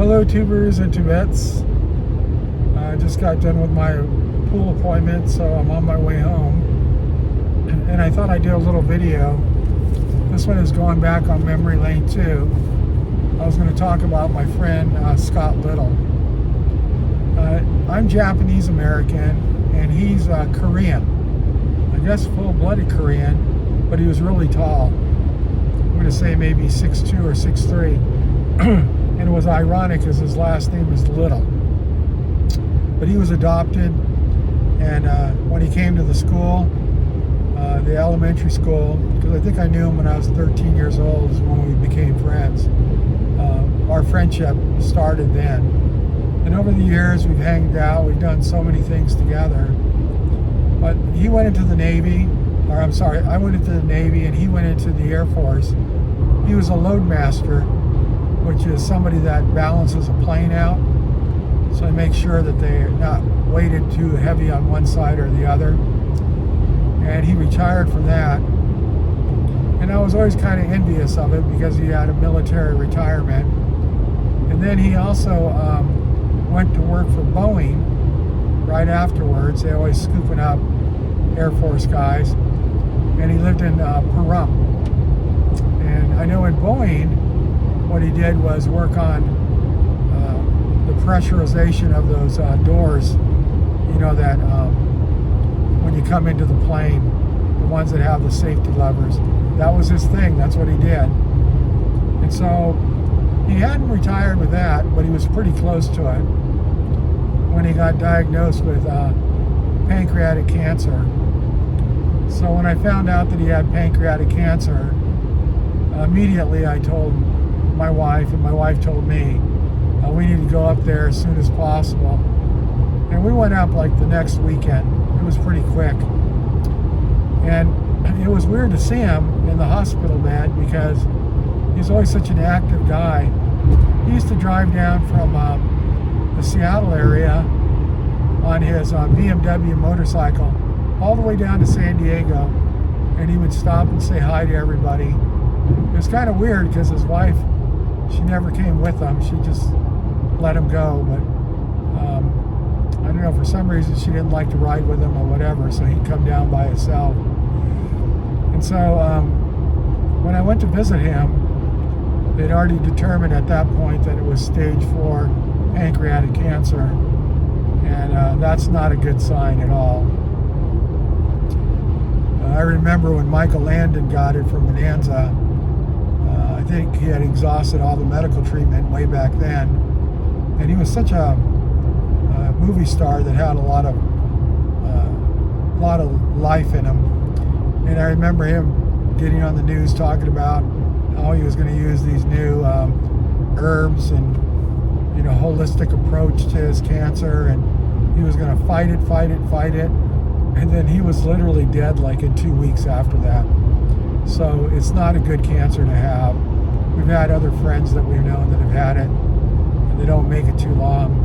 Hello, tubers and tubettes. I just got done with my pool appointment, so I'm on my way home. And I thought I'd do a little video. This one is going back on memory lane too. I was going to talk about my friend Scott Little. I'm Japanese American, and he's Korean. I guess full-blooded Korean, but he was really tall. I'm going to say maybe 6'2" or 6'3". And it was ironic because his last name is Little. But he was adopted, and when he came to the school, the elementary school, because I think I knew him when I was 13 years old, is when we became friends. Our friendship started then. And over the years, we've hanged out, we've done so many things together. But he went into the Navy, or I'm sorry, I went into the Navy and he went into the Air Force. He was a loadmaster, which is somebody that balances a plane out. So they make sure that they're not weighted too heavy on one side or the other. And he retired from that. And I was always kind of envious of it because he had a military retirement. And then he also went to work for Boeing right afterwards. They always scooping up Air Force guys. And he lived in Pahrump. And I know in Boeing, what he did was work on the pressurization of those doors, you know, that when you come into the plane, the ones that have the safety levers. That was his thing. That's what he did. And so he hadn't retired with that, but he was pretty close to it when he got diagnosed with pancreatic cancer. So when I found out that he had pancreatic cancer, immediately I told my wife, and my wife told me, we need to go up there as soon as possible. And we went up like the next weekend. It was pretty quick. And it was weird to see him in the hospital bed because he's always such an active guy. He used to drive down from the Seattle area on his BMW motorcycle all the way down to San Diego, and he would stop and say hi to everybody. It was kind of weird because his wife, she never came with him. She just let him go. But I don't know, for some reason she didn't like to ride with him or whatever, so he'd come down by himself. And so when I went to visit him, they'd already determined at that point that it was stage 4 pancreatic cancer. And that's not a good sign at all. I remember when Michael Landon got it from Bonanza, I think he had exhausted all the medical treatment way back then. And he was such a movie star that had a lot of life in him. And I remember him getting on the news talking about how he was going to use these new herbs and, you know, holistic approach to his cancer, and he was going to fight it. And then he was literally dead like in 2 weeks after that. So it's not a good cancer to have. We've had other friends that we've known that have had it, and they don't make it too long.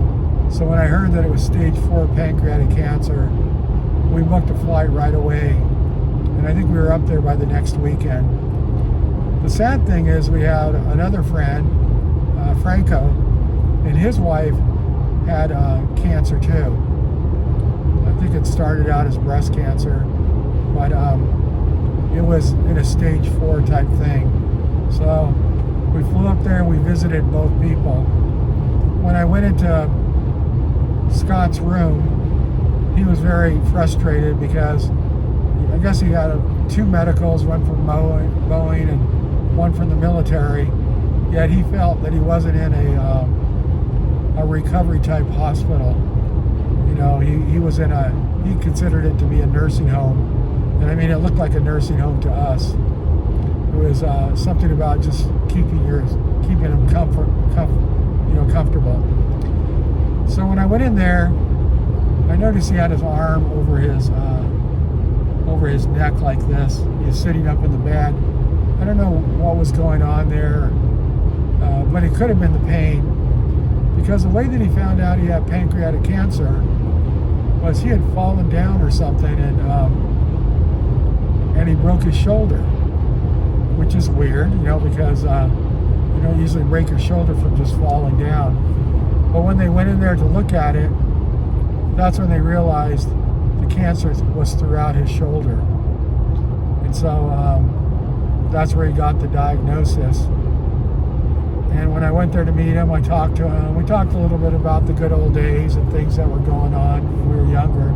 So when I heard that it was stage 4 pancreatic cancer, we booked a flight right away. And I think we were up there by the next weekend. The sad thing is we had another friend, Franco, and his wife had cancer too. I think it started out as breast cancer, but it was in a stage 4 type thing. So we flew up there and we visited both people. When I went into Scott's room, he was very frustrated because I guess he had 2 medicals, one from Boeing and one from the military, yet he felt that he wasn't in a recovery type hospital. You know, he was in he considered it to be a nursing home. And I mean, it looked like a nursing home to us. It was something about just keeping him comfortable. So when I went in there, I noticed he had his arm over his neck like this. He was sitting up in the bed. I don't know what was going on there, but it could have been the pain, because the way that he found out he had pancreatic cancer was he had fallen down or something, and he broke his shoulder, which is weird, you know, because easily break your shoulder from just falling down. But when they went in there to look at it, that's when they realized the cancer was throughout his shoulder. And so that's where he got the diagnosis. And when I went there to meet him, I talked to him. We talked a little bit about the good old days and things that were going on when we were younger.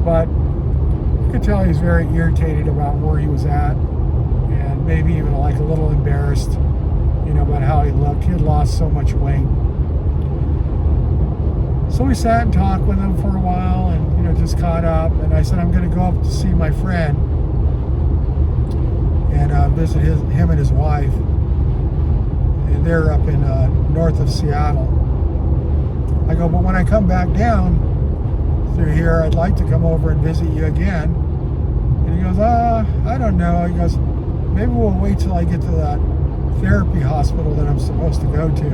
But you could tell he was very irritated about where he was at, and maybe even like a little embarrassed, about how he looked. He had lost so much weight. So we sat and talked with him for a while, and just caught up. And I said I'm going to go up to see my friend and visit him and his wife. And they're up in north of Seattle. I go, but when I come back down through here, I'd like to come over and visit you again. And he goes, I don't know. He goes, maybe we'll wait till I get to that therapy hospital that I'm supposed to go to.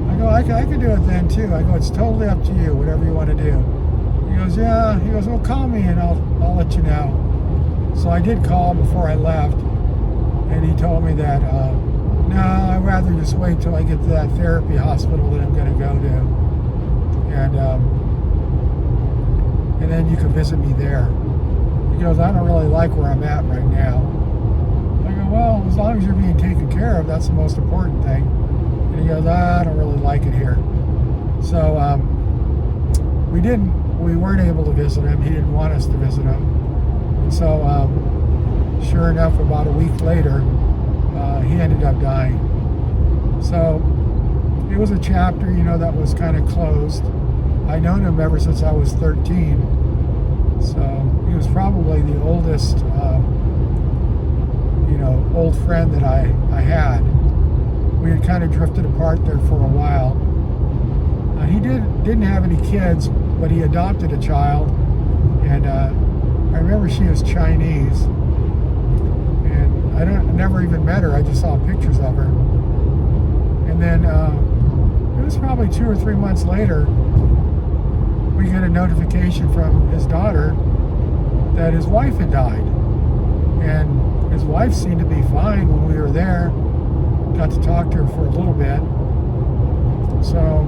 I go, I can do it then too. I go, it's totally up to you, whatever you want to do. He goes, yeah. He goes, well, call me and I'll let you know. So I did call before I left, and he told me that, no, I'd rather just wait till I get to that therapy hospital that I'm going to go to. And then you can visit me there. He goes, I don't really like where I'm at right now. I go, well, as long as you're being taken care of, that's the most important thing. And he goes, I don't really like it here. So we weren't able to visit him. He didn't want us to visit him. And so sure enough, about a week later, he ended up dying. So it was a chapter, that was kind of closed. I'd known him ever since I was 13. So he was probably the oldest, old friend that I had. We had kind of drifted apart there for a while. He didn't have any kids, but he adopted a child. And I remember she was Chinese. And I never even met her. I just saw pictures of her. And then it was probably 2 or 3 months later, we get a notification from his daughter that his wife had died. And his wife seemed to be fine when we were there. Got to talk to her for a little bit. So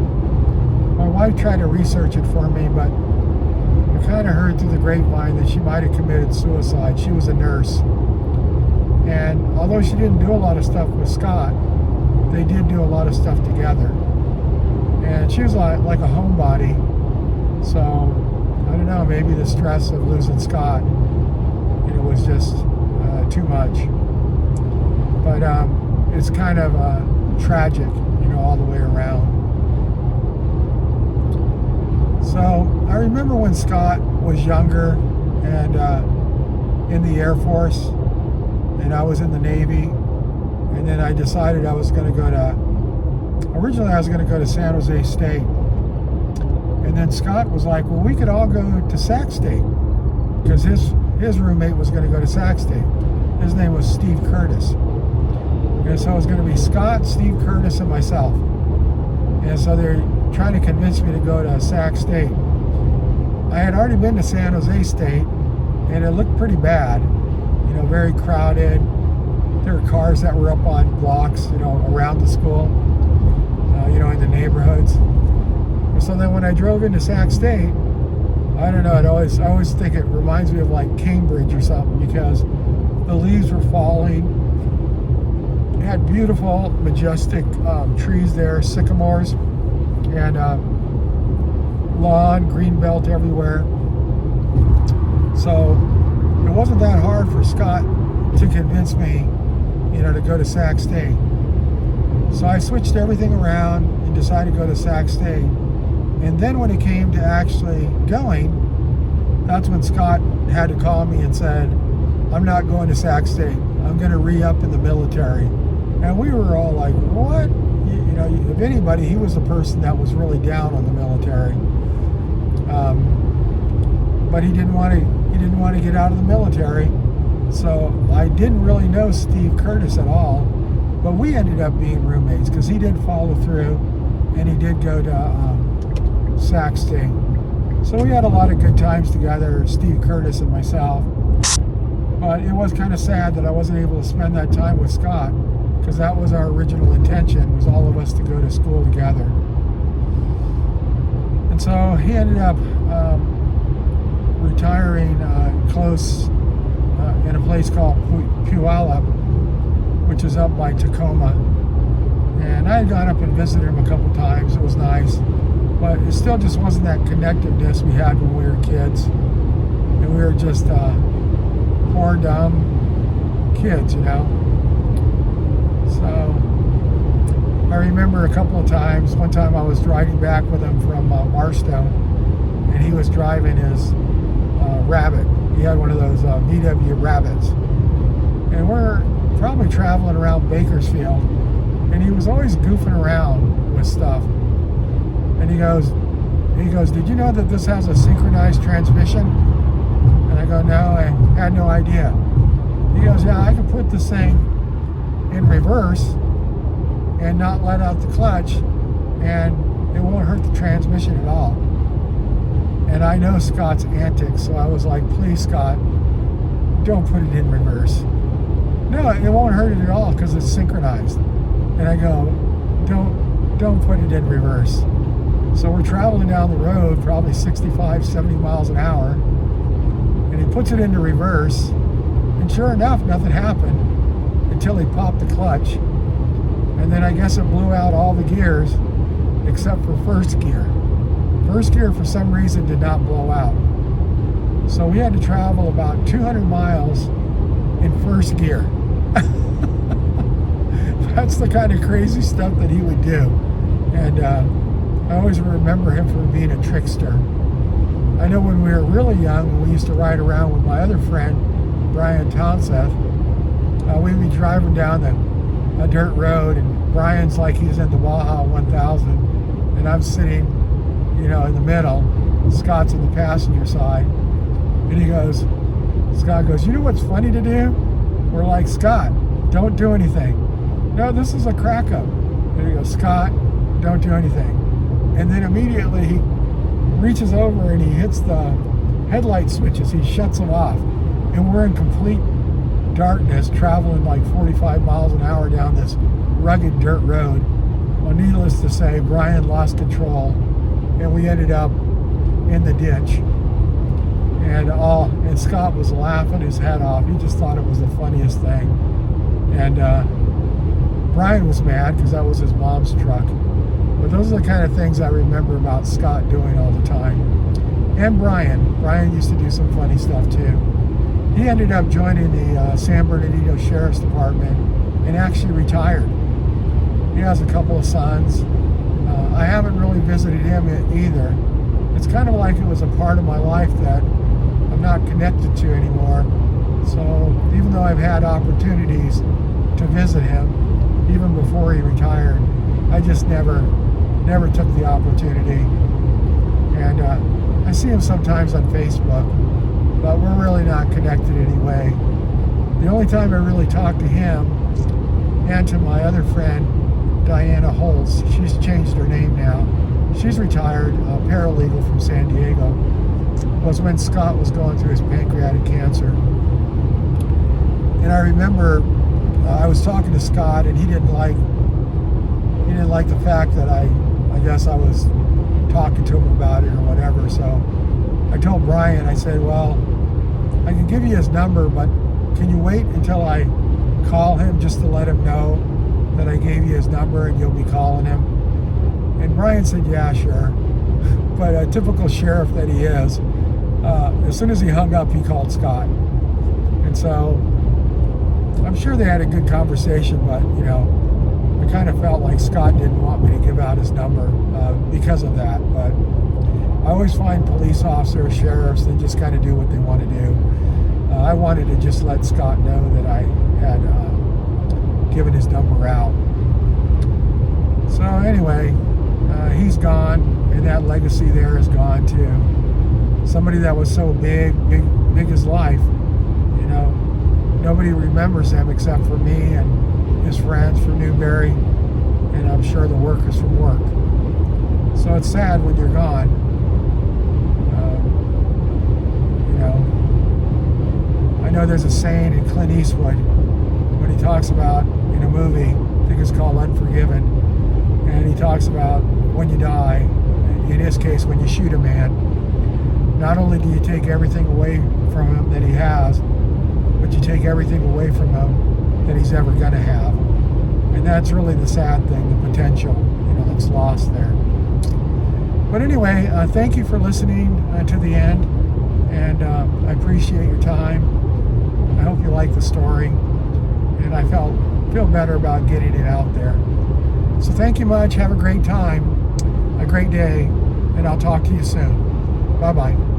my wife tried to research it for me, but I kind of heard through the grapevine that she might have committed suicide. She was a nurse. And although she didn't do a lot of stuff with Scott, they did do a lot of stuff together. And she was like a homebody. So, I don't know, maybe the stress of losing Scott, was just too much. But it's kind of tragic, all the way around. So, I remember when Scott was younger and in the Air Force, and I was in the Navy, and then I decided I was going to go to, originally I was going to go to San Jose State. And then Scott was like, well, we could all go to Sac State, because his roommate was going to go to Sac State. His name was Steve Curtis. And so it was going to be Scott, Steve Curtis, and myself. And so they're trying to convince me to go to Sac State. I had already been to San Jose State, and it looked pretty bad. Very crowded. There were cars that were up on blocks, around the school, in the neighborhoods. So then when I drove into Sac State, I don't know, I always think it reminds me of like Cambridge or something, because the leaves were falling. It had beautiful, majestic trees there, sycamores, and lawn, green belt everywhere. So it wasn't that hard for Scott to convince me, to go to Sac State. So I switched everything around and decided to go to Sac State. And then when it came to actually going, that's when Scott had to call me and said, I'm not going to Sac State. I'm going to re-up in the military. And we were all like, what? If anybody, he was the person that was really down on the military. But he didn't want to get out of the military. So I didn't really know Steve Curtis at all. But we ended up being roommates, because he did follow through, and he did go to Sac State. So we had a lot of good times together, Steve Curtis and myself. But it was kind of sad that I wasn't able to spend that time with Scott, because that was our original intention, was all of us to go to school together. And so he ended up retiring close in a place called Puyallup, which is up by Tacoma. And I had gone up and visited him a couple times. It was nice, but it still just wasn't that connectiveness we had when we were kids. And we were just poor, dumb kids, you know. So I remember a couple of times. One time I was driving back with him from Barstow, and he was driving his Rabbit. He had one of those VW Rabbits. And we're probably traveling around Bakersfield, and he was always goofing around with stuff. And he goes, "Did you know that this has a synchronized transmission?" And I go, "No, I had no idea." He goes, "Yeah, I can put this thing in reverse and not let out the clutch, and it won't hurt the transmission at all." And I know Scott's antics, so I was like, "Please, Scott, don't put it in reverse." "No, it won't hurt it at all because it's synchronized." And I go, don't put it in reverse." So we're traveling down the road, probably 65, 70 miles an hour, and he puts it into reverse, and sure enough, nothing happened until he popped the clutch. And then I guess it blew out all the gears except for first gear. First gear, for some reason, did not blow out. So we had to travel about 200 miles in first gear. That's the kind of crazy stuff that he would do. And I always remember him for being a trickster. I know when we were really young, we used to ride around with my other friend, Brian Townseth. We'd be driving down a dirt road, and Brian's like he's in the Baja 1000, and I'm sitting, you know, in the middle. Scott's in the passenger side. And Scott goes, "You know what's funny to do?" We're like, "Scott, don't do anything." "No, this is a crack up." And he goes, "Scott, don't do anything." And then immediately he reaches over and he hits the headlight switches. He shuts them off. And we're in complete darkness, traveling like 45 miles an hour down this rugged dirt road. Well, needless to say, Brian lost control, and we ended up in the ditch. And Scott was laughing his head off. He just thought it was the funniest thing. And Brian was mad because that was his mom's truck. But those are the kind of things I remember about Scott doing all the time. And Brian used to do some funny stuff too. He ended up joining the San Bernardino Sheriff's Department and actually retired. He has a couple of sons. I haven't really visited him either. It's kind of like it was a part of my life that I'm not connected to anymore. So even though I've had opportunities to visit him, even before he retired, I just never took the opportunity. And I see him sometimes on Facebook, but we're really not connected anyway. The only time I really talk to him and to my other friend, Diana Holtz, she's changed her name now. She's retired, a paralegal from San Diego, was when Scott was going through his pancreatic cancer. And I remember I was talking to Scott, and he didn't like the fact that I guess I was talking to him about it or whatever. So I told Brian, I said, "Well, I can give you his number, but can you wait until I call him just to let him know that I gave you his number and you'll be calling him?" And Brian said, "Yeah, sure." But a typical sheriff that he is, as soon as he hung up, he called Scott. And so I'm sure they had a good conversation, but, you know, I kind of felt like Scott didn't want me to give out his number because of that. But I always find police officers, sheriffs, they just kind of do what they want to do. I wanted to just let Scott know that I had given his number out. So anyway, he's gone, and that legacy there is gone too. Somebody that was so big as life, you know, nobody remembers him except for me and his friends from Newberry, and I'm sure the workers from work. So it's sad when you're gone. You know, I know there's a saying in Clint Eastwood when he talks about in a movie. I think it's called Unforgiven. And he talks about when you die, in his case, when you shoot a man, not only do you take everything away from him that he has, but you take everything away from him that he's ever going to have. And that's really the sad thing, the potential, that's lost there. But anyway, thank you for listening to the end, and I appreciate your time. I hope you like the story, and I feel better about getting it out there. So thank you much. Have a great time, a great day, and I'll talk to you soon. Bye-bye.